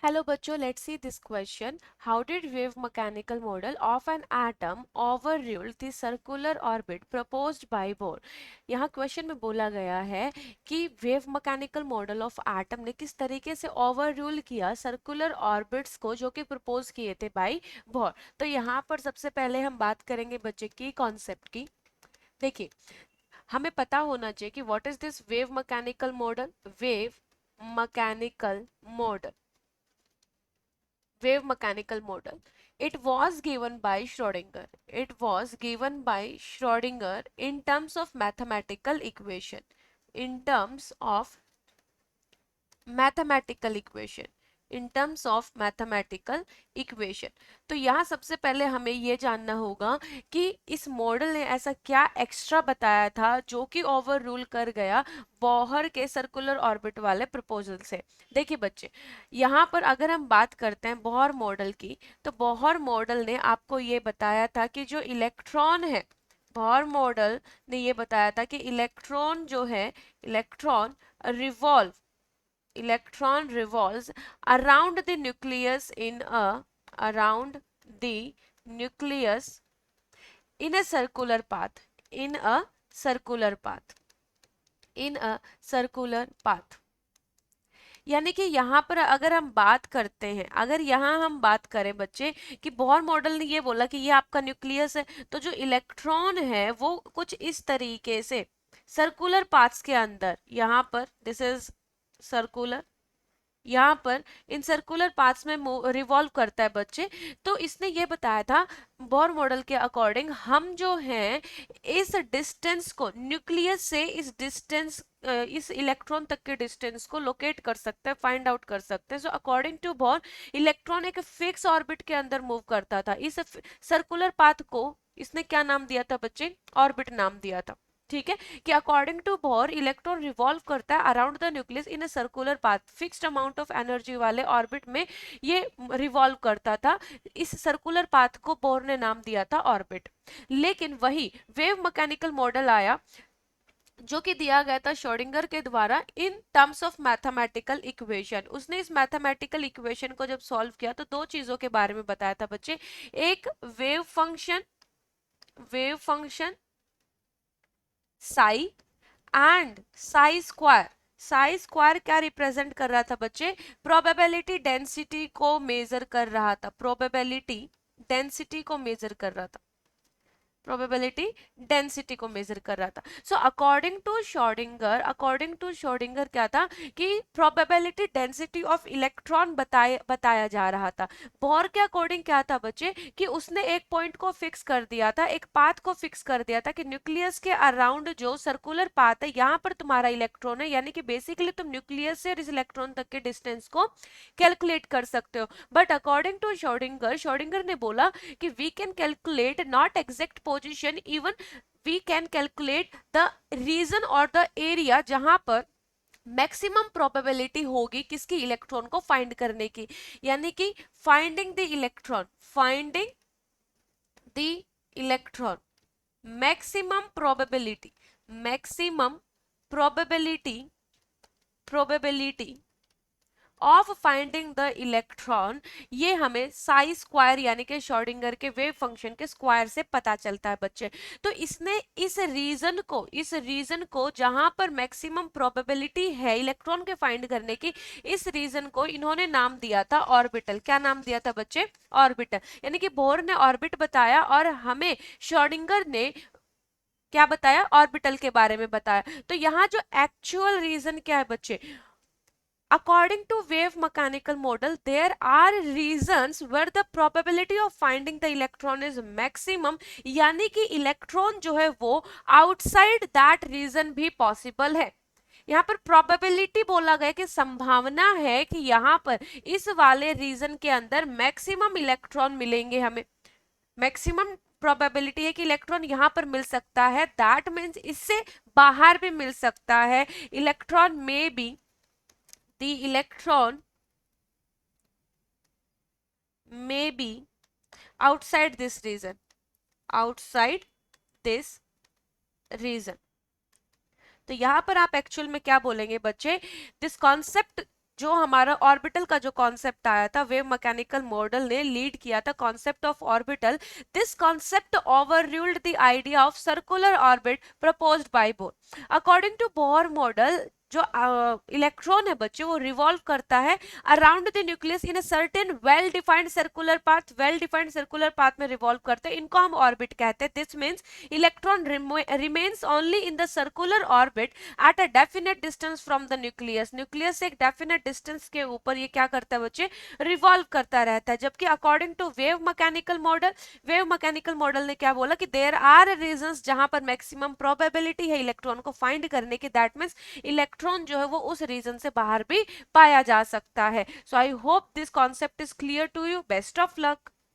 Hello बच्चों, let's see this question. How did wave mechanical model of an atom overrule the circular orbit proposed by Bohr? यहाँ question में बोला गया है कि wave mechanical model of atom ने किस तरीके से ओवररूल किया सर्कुलर ऑर्बिट्स को जो कि प्रपोज किए थे बाय बोर। तो यहाँ पर सबसे पहले हम बात करेंगे बच्चे की कॉन्सेप्ट की। देखिए, हमें पता होना चाहिए कि what is this wave mechanical model. Wave mechanical model, wave mechanical model, it was given by Schrödinger. It was given by Schrödinger in terms of mathematical equation, in terms of mathematical equation, in terms of mathematical equation। तो यहाँ सबसे पहले हमें ये जानना होगा कि इस मॉडल ने ऐसा क्या एक्स्ट्रा बताया था जो कि ओवर रूल कर गया बोहर के सर्कुलर ऑर्बिट वाले प्रपोजल से। देखिए बच्चे, यहाँ पर अगर हम बात करते हैं बोहर मॉडल की, तो बोहर मॉडल ने आपको ये बताया था कि जो इलेक्ट्रॉन है, बोहर मॉडल ने ये बताया था कि इलेक्ट्रॉन जो है, electron revolve, electron revolves around the nucleus in a, around the nucleus in a circular path, in a circular path, in a circular path। यानी कि यहाँ पर अगर हम बात करते हैं, अगर यहाँ हम बात करें बच्चे कि बोहर मॉडल ने ये बोला कि ये आपका न्यूक्लियस है, तो जो इलेक्ट्रॉन है वो कुछ इस तरीके से सर्कुलर पाथ्स के अंदर, यहाँ पर दिस इज सर्कुलर, यहाँ पर इन सर्कुलर पाथ्स में रिवॉल्व करता है बच्चे। तो इसने ये बताया था बोर मॉडल के अकॉर्डिंग हम जो हैं इस डिस्टेंस को, न्यूक्लियस से इस डिस्टेंस, इस इलेक्ट्रॉन तक के डिस्टेंस को लोकेट कर सकते हैं, फाइंड आउट कर सकते हैं। So according to Bohr, electron एक फिक्स ऑर्बिट के अंदर मूव करता था। इस सर्कुलर पाथ को इसने क्या नाम दिया था बच्चे? ऑर्बिट नाम दिया था। ठीक है, कि according to Bohr electron revolve करता है around the nucleus in a circular path, fixed amount of energy वाले ऑर्बिट में ये रिवॉल्व करता था। इस सर्कुलर पाथ को बोर ने नाम दिया था ऑर्बिट। लेकिन वही वेव मैकेनिकल मॉडल आया जो कि दिया गया था श्रोडिंगर के द्वारा in terms of mathematical equation. उसने इस मैथमेटिकल इक्वेशन को जब सॉल्व किया तो दो चीजों के बारे में बताया था बच्चे, एक wave function, wave function psi and Sai square. Sai square क्या रिप्रेजेंट कर रहा था बच्चे? प्रोबेबिलिटी डेंसिटी को मेजर कर रहा था, प्रोबेबिलिटी डेंसिटी को मेजर कर रहा था, प्रोबेबिलिटी डेंसिटी को मेजर कर रहा था। So according to Schrodinger, according to Schrodinger क्या था कि प्रोबेबिलिटी डेंसिटी ऑफ इलेक्ट्रॉन बताया जा रहा था। बोर के अकॉर्डिंग क्या था बच्चे कि उसने एक पॉइंट को फिक्स कर दिया था, एक पाथ को फिक्स कर दिया था कि न्यूक्लियस के अराउंड जो सर्कुलर पाथ है यहाँ पर तुम्हारा इलेक्ट्रॉन है, यानी कि बेसिकली तुम न्यूक्लियस से इस इलेक्ट्रॉन तक के डिस्टेंस को कैलकुलेट कर सकते हो। But according to Schrodinger, Schrodinger ने बोला कि we can calculate not exact position, even we can calculate the region और द एरिया जहां पर मैक्सिमम प्रोबेबिलिटी होगी किसकी? इलेक्ट्रॉन को फाइंड करने की। यानी कि finding the electron, finding the electron, maximum probability, maximum probability, probability of finding the electron, ये हमें साई स्क्वायर यानी कि श्रोडिंगर के वेव फंक्शन के स्क्वायर से पता चलता है बच्चे। तो इसने इस रीजन को, इस रीजन को जहां पर मैक्सिमम प्रोबेबिलिटी है इलेक्ट्रॉन के फाइंड करने की, इस रीजन को इन्होंने नाम दिया था ऑर्बिटल। क्या नाम दिया था बच्चे? ऑर्बिटल। यानी कि बोर ने ऑर्बिट बताया और हमें श्रोडिंगर ने क्या बताया? ऑर्बिटल के बारे में बताया। तो यहाँ जो एक्चुअल रीजन क्या है बच्चे, according to wave mechanical model there are reasons where the probability of finding the electron is maximum, यानी कि इलेक्ट्रॉन जो है वो outside that region भी possible है। यहाँ पर प्रोबेबिलिटी बोला गया कि संभावना है कि यहाँ पर इस वाले रीजन के अंदर मैक्सिमम इलेक्ट्रॉन मिलेंगे हमें, मैक्सिमम प्रोबेबिलिटी है कि इलेक्ट्रॉन यहाँ पर मिल सकता है, दैट मीन्स इससे बाहर भी मिल सकता है। इलेक्ट्रॉन में B, the electron may be outside this region, outside this region। तो यहां पर आप एक्चुअल में क्या बोलेंगे बच्चे? दिस कॉन्सेप्ट जो हमारा ऑर्बिटल का जो कॉन्सेप्ट आया था, वेव मैकेनिकल मॉडल ने लीड किया था concept of orbital. This concept overruled the idea of circular orbit proposed by Bohr. According to Bohr model, जो इलेक्ट्रॉन है बच्चे वो रिवॉल्व करता है around the nucleus in a certain well defined circular path. Well defined circular path में revolve करते हैं, इनको हम ऑर्बिट कहते हैं. This means electron remains only in the circular orbit at a definite distance from the nucleus. Nucleus से एक definite distance के ऊपर ये क्या करता है बच्चे, रिवॉल्व करता रहता है. जबकि according to wave mechanical model, wave mechanical model ने क्या बोला कि देयर आर रीजंस जहां पर मैक्सिमम प्रोबेबिलिटी है इलेक्ट्रॉन को फाइंड करने की. दैट मींस इलेक्ट्रॉन जो है वो उस रीजन से बाहर भी पाया जा सकता है. So I hope this concept is clear to you. Best of luck.